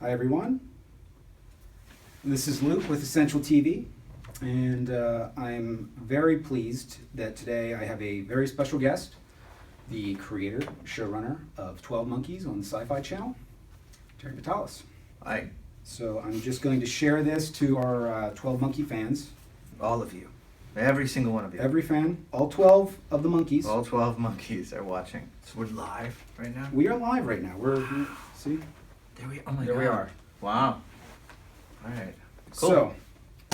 Hi everyone, this is Luke with Essential TV, and I'm very pleased that today I have a very special guest, the creator, showrunner of 12 Monkeys on the Syfy channel, Terry Matalas. Hi. So I'm just going to share this to our 12 Monkey fans. All of you. Every single one of you. Every fan, all 12 of the monkeys. All 12 monkeys are watching. So we're live right now? We are live right now. See? Oh my There God. we are. Wow. All right. Cool. So,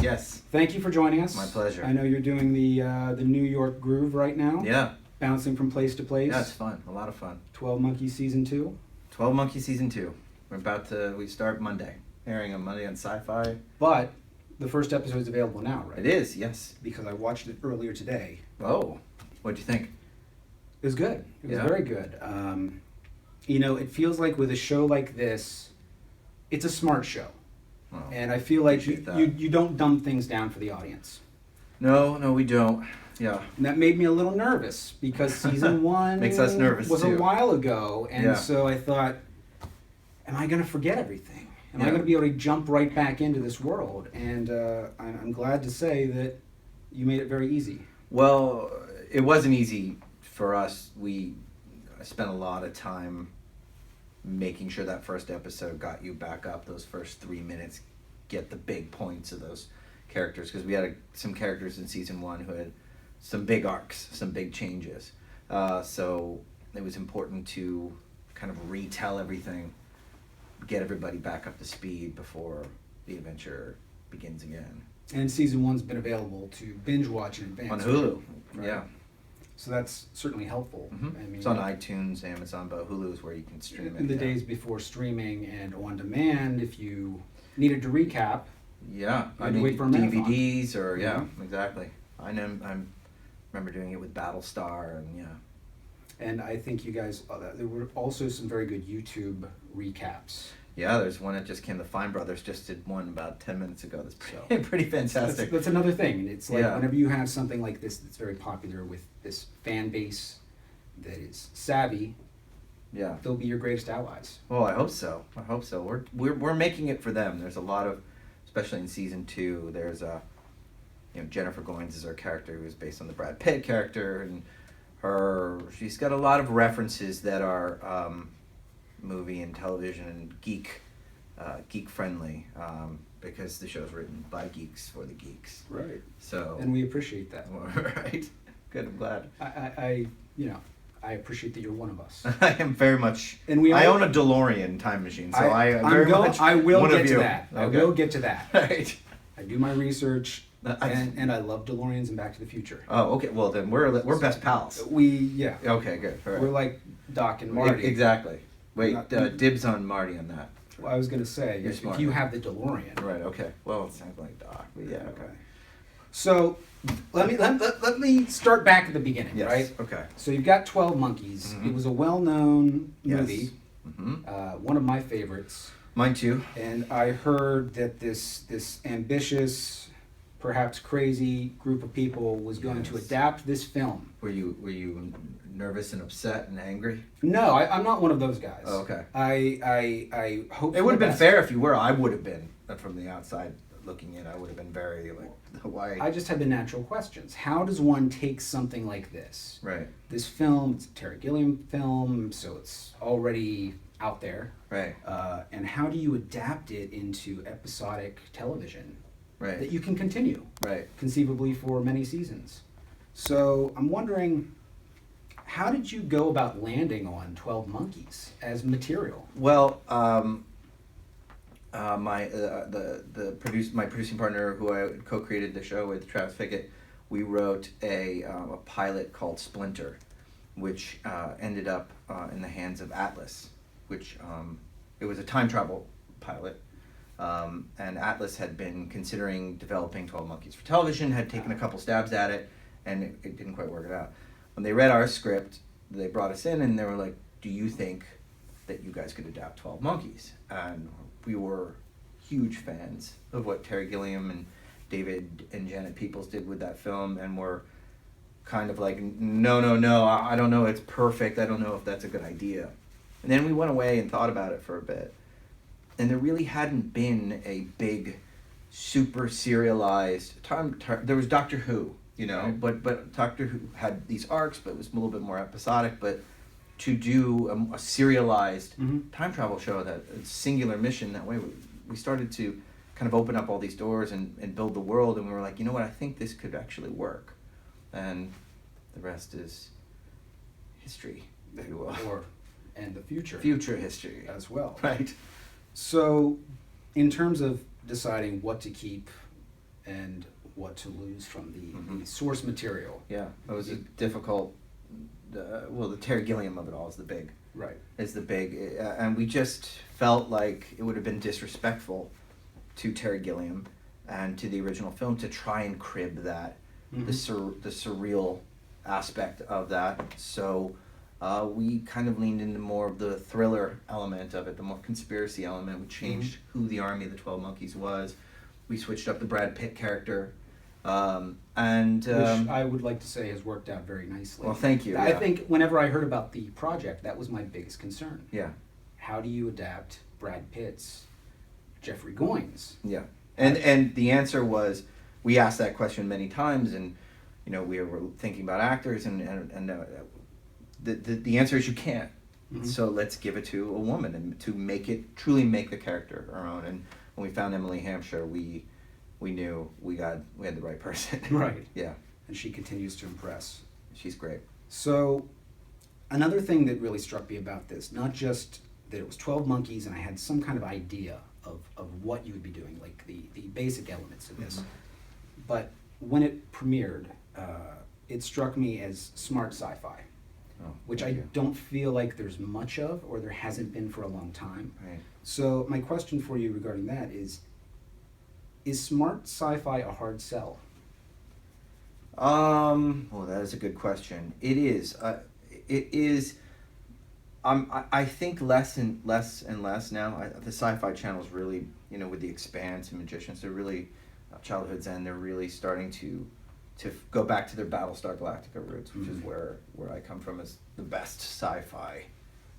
Yes. thank you for joining us. My pleasure. I know you're doing the New York groove right now. Yeah. Bouncing from place to place. Yeah, it's fun. A lot of fun. 12 Monkeys Season 2. 12 Monkeys Season 2. We start Monday. Airing on Monday on Syfy. But the first episode is available now, right? It is, yes. Because I watched it earlier today. Oh. What'd you think? It was good. It was Yeah? very good. It feels like with a show like this, it's a smart show. Oh, And I feel like appreciate that. you don't dumb things down for the audience. No, we don't. Yeah. And that made me a little nervous because season one Makes us nervous, was too. a while ago. And Yeah. so I thought, am I going to forget everything? Am I Yeah. going to be able to jump right back into this world? And I'm glad to say that you made it very easy. Well, it wasn't easy for us. I spent a lot of time making sure that first episode got you back up, those first 3 minutes, get the big points of those characters, because we had some characters in season one who had some big arcs, some big changes. So it was important to kind of retell everything, get everybody back up to speed before the adventure begins again. And season one's been available to binge watch in advance. On Hulu, right? yeah. So that's certainly helpful. Mm-hmm. I mean, It's on iTunes, Amazon, but Hulu is where you can stream it. in the yeah. days before streaming and on demand, if you needed to recap, Yeah, You had to wait for a marathon. DVDs or yeah, Mhm. exactly. I remember doing it with Battlestar and yeah. and I think you guys, there were also some very good YouTube recaps. Yeah, there's one that just came. The Fine Brothers just did one about 10 minutes ago. That's So- pretty fantastic. That's another thing. It's like Yeah. whenever you have something like this that's very popular with this fan base that is savvy, Yeah. they'll be your greatest allies. Well, I hope so. We're making it for them. There's a lot of, especially in season 2. There's Jennifer Goines is our character, who's based on the Brad Pitt character, and she's got a lot of references that are movie and television and geek friendly, because the show's written by geeks for the geeks. Right. So And we appreciate that. right, good. I'm glad. I appreciate that you're one of us. I am very much. And we I all- own a DeLorean time machine, so I am I'm very go- much I will one get of to you. that. I Okay. will get to that. Right. I do my research, I- and I love DeLoreans and Back to the Future. Oh, okay. Well, then we're best pals. Yeah. Okay, good. All right. We're like Doc and Marty. Exactly. Wait, Not- dibs on Marty on that. Well, I was going to say, You're if smart. you have the DeLorean. Right. Okay. Well, it sounds like Doc. But yeah. Okay. So let me start back at the beginning, Yes. right? Okay. So you've got 12 Monkeys. Mhm. It was a well-known Yes. movie, Mm-hmm. one of my favorites. Mine too. And I heard that this ambitious, perhaps crazy group of people was going to Yes. adapt this film. Were you nervous and upset and angry? No, I'm not one of those guys. Oh, okay. I hope It for would have the been best. fair if you were. I would have been from the outside looking in. I would have been very like, why? I just had the natural questions. How does one take something like this? Right. This film, it's a Terry Gilliam film, so it's already out there. Right. And how do you adapt it into episodic television that Right. you can continue, Right. conceivably for many seasons? So I'm wondering, how did you go about landing on 12 Monkeys as material? Well, my producing partner, who I co-created the show with, Travis Fickett, we wrote a pilot called Splinter, which ended up in the hands of Atlas, which it was a time travel pilot. And Atlas had been considering developing 12 Monkeys for television, had taken a couple stabs at it, and it didn't quite work it out. When they read our script, they brought us in and they were like, do you think that you guys could adapt 12 Monkeys? And we were huge fans of what Terry Gilliam and David and Janet Peoples did with that film, and were kind of like, no, I don't know, it's perfect, I don't know if that's a good idea. And then we went away and thought about it for a bit. and there really hadn't been a big, super serialized time. There was Doctor Who, you know, Right. but Doctor Who had these arcs, but it was a little bit more episodic. But to do a serialized time travel show, that a singular mission, that way we started to kind of open up all these doors and build the world, and we were like, you know what, I think this could actually work, and the rest is history, if you will. And the future. Future history. As well. Right. So, in terms of deciding what to keep and what to lose from the source material. Yeah, it was a difficult. The Terry Gilliam of it all is the big. Right. And we just felt like it would have been disrespectful to Terry Gilliam and to the original film to try and crib that, the surreal aspect of that. So we kind of leaned into more of the thriller element of it, the more conspiracy element. We changed who the Army of the 12 Monkeys was. We switched up the Brad Pitt character. Which I would like to say has worked out very nicely. Well, thank you. I Yeah. think whenever I heard about the project, that was my biggest concern. Yeah. How do you adapt Brad Pitt's Jeffrey Goins? Yeah. And the answer was, we asked that question many times, and you know, we were thinking about actors, and the answer is you can't. So let's give it to a woman and to truly make the character our own. And when we found Emily Hampshire, we knew we had the right person. Right. Yeah. And she continues to impress. She's great. So, another thing that really struck me about this, not just that it was 12 monkeys and I had some kind of idea of what you would be doing, like the basic elements of this, but when it premiered, it struck me as smart sci-fi, which I don't feel like there's much of, or there hasn't been for a long time. Right. So my question for you regarding that is smart sci-fi a hard sell? Well, that is a good question. It is. It is. I think less and less now. The Sci-Fi Channel is really, you know, with The Expanse and Magicians, they're really, Childhood's End, they're really starting to go back to their Battlestar Galactica roots, which is where I come from, as the best sci-fi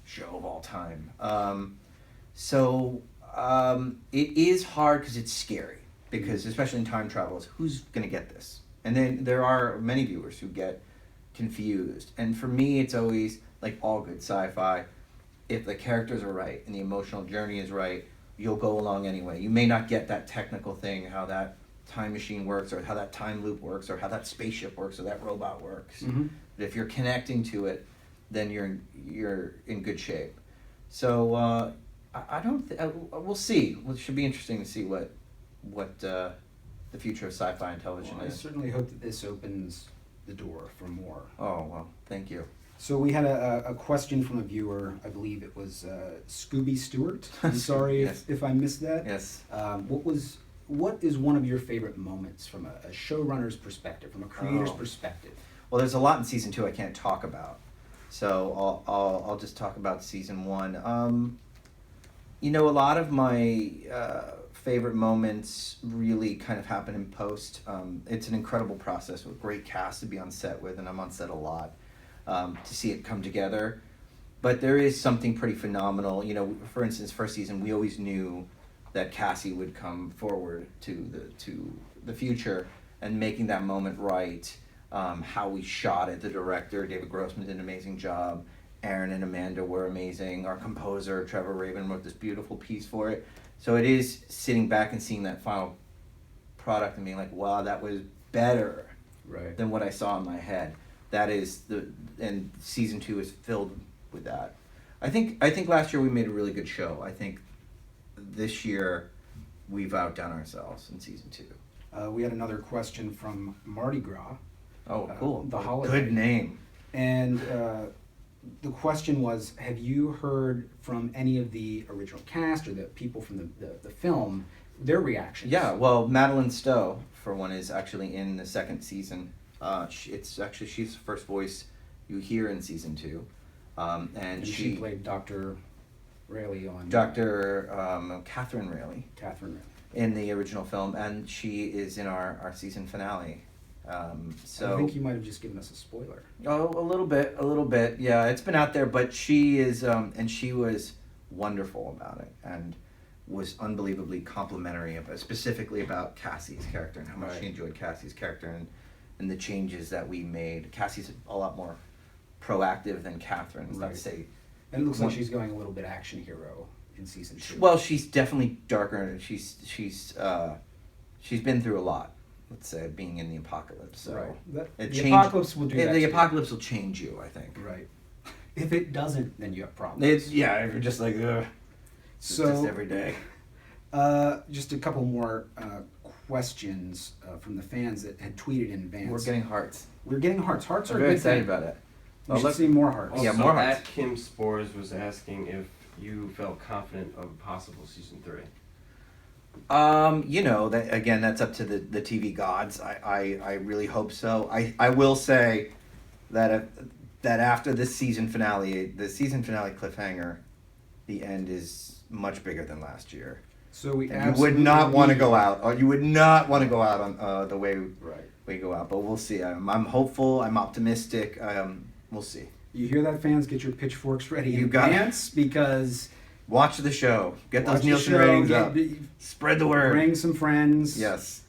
show of all time. It is hard because it's scary, because especially in time travel, who's going to get this? And then there are many viewers who get confused. And for me, it's always like all good sci-fi. If the characters are right and the emotional journey is right, you'll go along anyway. You may not get that technical thing, how that time machine works, or how that time loop works, or how that spaceship works, or that robot works. But if you're connecting to it, then you're in good shape. So I don't. We'll see. It should be interesting to see what the future of sci-fi and television I is. certainly hope that this opens the door for more. Oh, well, thank you. So we had a question from a viewer. I believe it was Scooby Stewart. I'm sorry Yes. if I missed that. Yes. What is one of your favorite moments from a showrunner's perspective, from a creator's perspective? Well, there's a lot in season 2 I can't talk about, so I'll just talk about season 1. You know, a lot of my favorite moments really kind of happen in post. It's an incredible process with great cast to be on set with, and I'm on set a lot, to see it come together. But there is something pretty phenomenal. You know, for instance, first season, we always knew that Cassie would come forward to the future, and making that moment right. How we shot it, the director, David Grossman, did an amazing job. Aaron and Amanda were amazing. Our composer, Trevor Rabin, wrote this beautiful piece for it. So it is sitting back and seeing that final product and being like, wow, that was better than what I saw in my head. That is and season 2 is filled with that. I think last year we made a really good show. I think this year we've outdone ourselves in season 2. We had another question from Mardi Gras. Oh, cool. The holiday. Good name. And the question was, have you heard from any of the original cast or the people from the film, their reactions? Yeah, well, Madeline Stowe, for one, is actually in the second season. She's the first voice you hear in season 2. And she played Dr. Rayleigh on... Catherine Rayleigh. Catherine Rayleigh. In the original film, and she is in our season finale. I think you might have just given us a spoiler. Oh, a little bit. Yeah, it's been out there, but she is, and she was wonderful about it. And was unbelievably complimentary, specifically about Cassie's character and how much Right. she enjoyed Cassie's character and the changes that we made. Cassie's a lot more proactive than Catherine. It's not to Right. say. And it looks like she's going a little bit action hero in season 2. Well, she's definitely darker, and she's been through a lot. Let's say being in the apocalypse. So right. it The changed- apocalypse will do that. The to you. apocalypse will change you, I think. Right. If it doesn't, then you have problems. If you're just like, ugh. So Just every day. Just a couple more questions from the fans that had tweeted in advance. We're getting hearts. We're getting hearts. Hearts I'm are a very good excited thing. about it. We Oh, should look- see more hearts. Yeah, Also, more hearts. at Kim Spores was asking if you felt confident of a possible season 3. That again, that's up to the TV gods. I really hope so. I will say that after this season finale, the season finale cliffhanger, the end is much bigger than last year. So we And you would not want to go out, or you would not want to go out on the way Right. we go out. But we'll see. I'm hopeful. I'm optimistic. We'll see. You hear that, fans? Get your pitchbooks ready in You got it. advance because Watch the show. Get watch those the Nielsen show, ratings get- up. Spread the word. Bring some friends. Yes.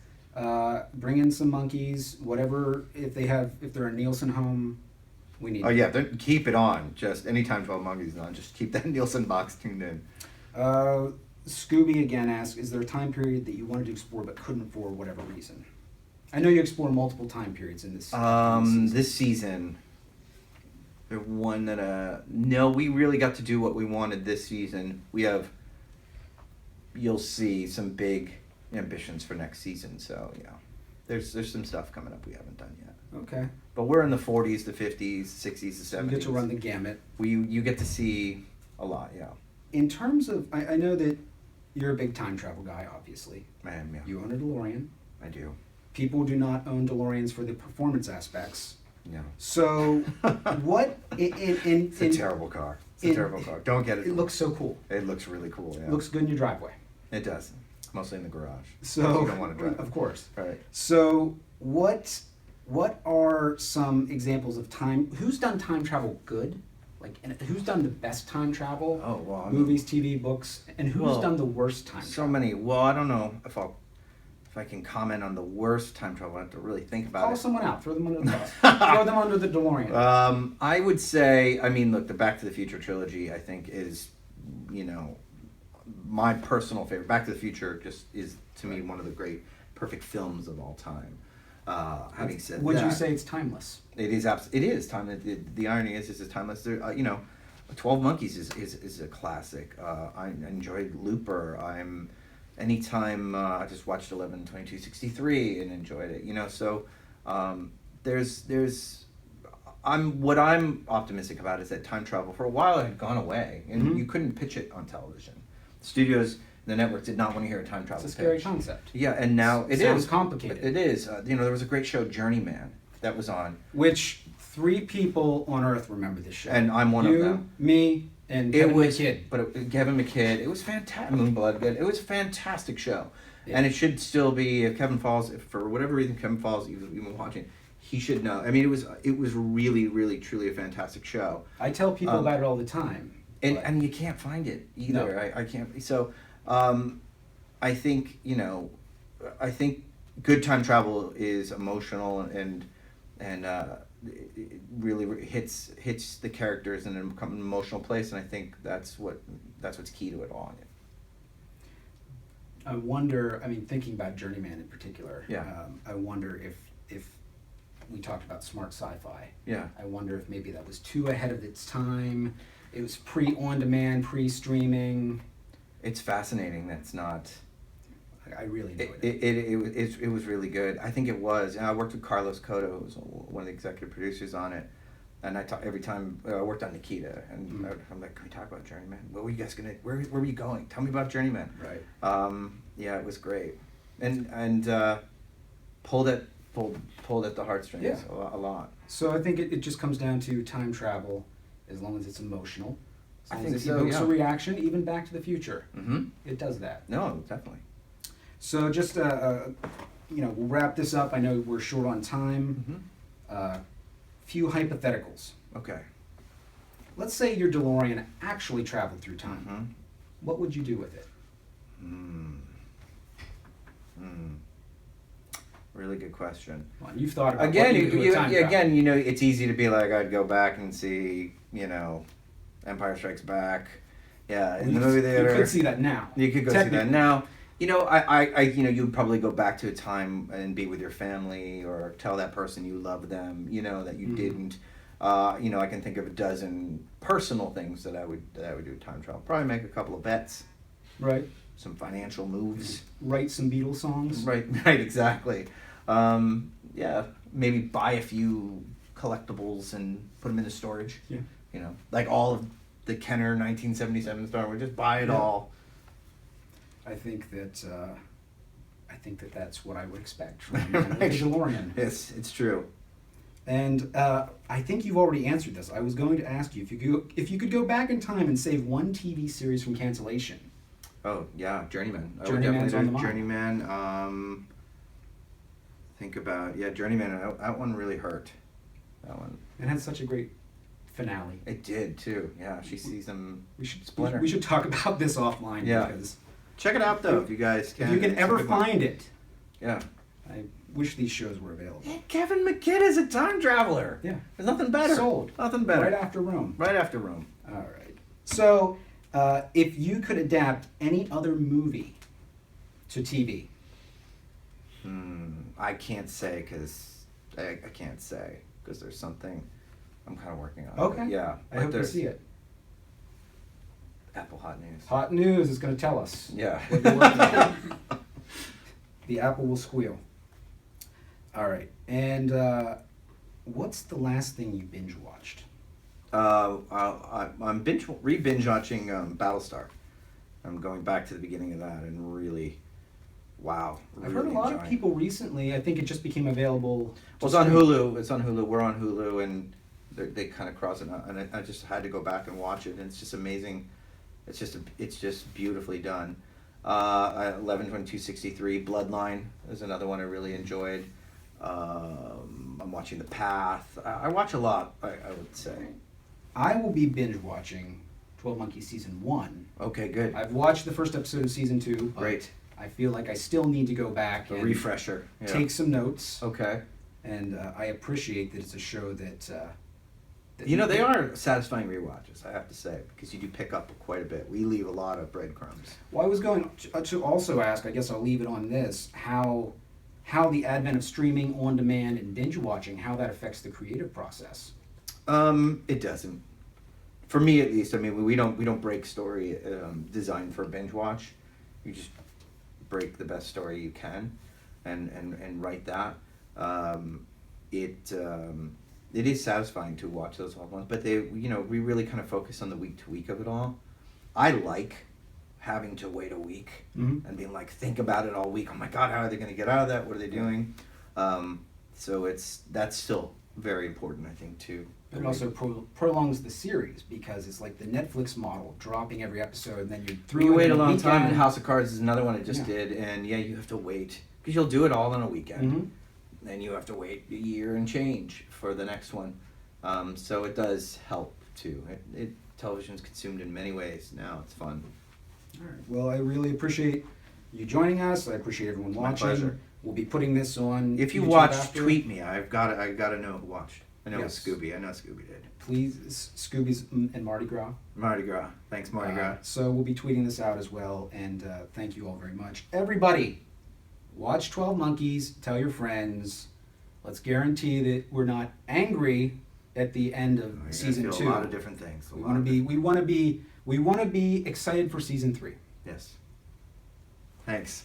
Bring in some monkeys. Whatever. If they're a Nielsen home, we need. Oh yeah, keep it on. Just anytime 12 Monkeys is on, just keep that Nielsen box tuned in. Scooby again asks, is there a time period that you wanted to explore but couldn't for whatever reason? I know you explore multiple time periods in this. This season, the one that no, we really got to do what we wanted this season. You'll see some big ambitions for next season. So yeah, there's some stuff coming up we haven't done yet. Okay. But we're in the 40s, the 50s, 60s, the 70s. You get to run the gamut. You get to see a lot. Yeah. In terms of, I know that you're a big time travel guy, obviously. I am. Yeah. You own a DeLorean. I do. People do not own DeLoreans for the performance aspects. No. So, what It's a terrible car. It's a terrible car. Don't get it. It looks so cool. It looks really cool. Yeah. It looks good in your driveway. It does. Mostly in the garage. So, You don't want to drive. of course. Right. So, what are some examples of time? Who's done time travel good? Like, and who's done the best time travel? Oh well. I mean, Movies, TV, books, and who's Well, done the worst time So travel? many. Well, I don't know if I can comment on the worst time travel. I have to really think about Call it. someone out. Throw them under the bus. Throw them under the DeLorean. I would say. I mean, look, the Back to the Future trilogy. I think is, my personal favorite. Back to the Future just is to me one of the great, perfect films of all time. Having said Would that, you say it's timeless? it is it is time. The irony is it's timeless. There, 12 Monkeys is a classic. I enjoyed Looper. Anytime I just watched 11/22/63 and enjoyed it. So what I'm optimistic about is that time travel for a while had gone away and Mhm. you couldn't pitch it on television. Studios, the networks did not want to hear a time travel It's a scary pitch. concept. Yeah, and now it Sounds is complicated. It is. There was a great show, Journeyman, that was on. Which 3 people on Earth remember this show? And I'm one of them. Me, and It Kevin was McKidd. but Kevin McKidd. It was fantastic. Moonblood. It was a fantastic show, Yeah. and it should still be. If Kevin Falls, if for whatever reason Kevin Falls, you've been watching, he should know. I mean, it was really, really, truly a fantastic show, I tell people about it all the time. and but- and you can't find it either. No. I can't. So, I think I think good time travel is emotional and it really hits the characters in an emotional place, and I think that's what's key to it all. I wonder, thinking about Journeyman in particular, Yeah. I wonder if we talked about smart sci-fi. Yeah. I wonder if maybe that was too ahead of its time. It was pre-on-demand, pre-streaming. It's fascinating. That's not. I really enjoyed it. It was really good. I think it was. And I worked with Carlos Cotto, who was one of the executive producers on it. And I talk every time I worked on Nikita, and I'm like, "Can we talk about Journeyman? What were you guys gonna? Where were you going? Tell me about Journeyman." Right. Yeah, it was great, and pulled at the heartstrings Yeah. a lot. So I think it just comes down to time travel, as long as it's emotional. As I long think as it so, evokes yeah. a reaction, even Back to the Future. Mm-hmm. It does that. No, definitely. So just, we'll wrap this up. I know we're short on time. Mm-hmm. Few hypotheticals. Okay. Let's say your DeLorean actually traveled through time. Mm-hmm. What would you do with it? Really good question. Well, you've thought about Again, what you would do with time travel. again, you know, it's easy to be like, I'd go back and see, you know, Empire Strikes Back. Yeah, in the movie theater. You could see that now. You could go see that Technically. now. You know, you know, you'd probably go back to a time and be with your family, or tell that person you love them. You know that you didn't. You know, I can think of a dozen personal things that I would do with time travel. Probably make a couple of bets. Right. Some financial moves. Write some Beatles songs. Right, exactly. Yeah, maybe buy a few collectibles and put them into storage. Yeah. You know, like all of the Kenner 1977 Star Wars. Just buy it all. I think that that's what I would expect from the DeLorean. Yes, it's true. And I think you've already answered this. I was going to ask you if you could go back in time and save one TV series from cancellation. Oh yeah, Journeyman. Journeyman's on the mind. Journeyman. Think about Journeyman. That one really hurt. That one. It had such a great finale. It did too. Yeah, she sees him. We should Splinter. we should talk about this offline Yeah. because Check it out though, if you guys can. if you can It's a ever good one. find it. Yeah. I wish these shows were available. Yeah, Kevin McKidd is a time traveler. Yeah. There's nothing better. Sold. Nothing better. Right after Rome. Right after Rome. All right. So, if you could adapt any other movie to TV, I can't say because I can't say because there's something I'm kind of working on. Okay. But yeah. I hope you see it. Apple Hot News. Hot News is going to tell us. Yeah. What you're working on. The apple will squeal. All right. And what's the last thing you binge watched? I'm re-binge watching Battlestar. I'm going back to the beginning of that and really, wow. I've heard a lot of people recently. I think it just became available. Well, it's on Hulu. It's on Hulu. We're on Hulu, and they kind of cross it out. And I just had to go back and watch it, and it's just amazing. It's just beautifully done. 11/22/63 Bloodline is another one I really enjoyed. I'm watching The Path. I watch a lot. I would say. I will be binge watching 12 Monkeys season 1. Okay, good. I've watched the first episode of season 2. But Great. I feel like I still need to go back A and refresher. Yeah. take some notes. Okay. And I appreciate that it's a show that You know, they are satisfying rewatches, I have to say, because you do pick up quite a bit. We leave a lot of breadcrumbs. Well, I was going to also ask, I guess I'll leave it on this, how the advent of streaming, on demand, and binge watching, how that affects the creative process. It doesn't. For me, at least. I mean, we don't break story designed for binge watch. You just break the best story you can, and write that. It is satisfying to watch those all at once, but we really kind of focus on the week to week of it all. I like having to wait a week and being like, think about it all week. Oh my God, how are they going to get out of that? What are they doing? So that's still very important, I think, too. It also prolongs the series because it's like the Netflix model, dropping every episode, and then you're through. You it wait in a long time, and weekend. House of Cards is another one I just Yeah. did, and you have to wait because you'll do it all in a weekend. Mhm. Then you have to wait a year and change for the next one. So it does help too. Television's consumed in many ways now. It's fun. All right. Well, I really appreciate you joining us. I appreciate everyone My watching. pleasure. We'll be putting this on. If you YouTube watched, after. tweet me. I gotta know who watched. I know Yes. it's Scooby. I know Scooby did. Please, Scooby's and Mardi Gras. Mardi Gras. Thanks, Mardi Gras. So we'll be tweeting this out as well, and thank you all very much. Everybody, watch 12 Monkeys, tell your friends. Let's guarantee that we're not angry at the end of You're gonna season feel 2. a lot of different things. We want to be excited for season 3. Yes. Thanks.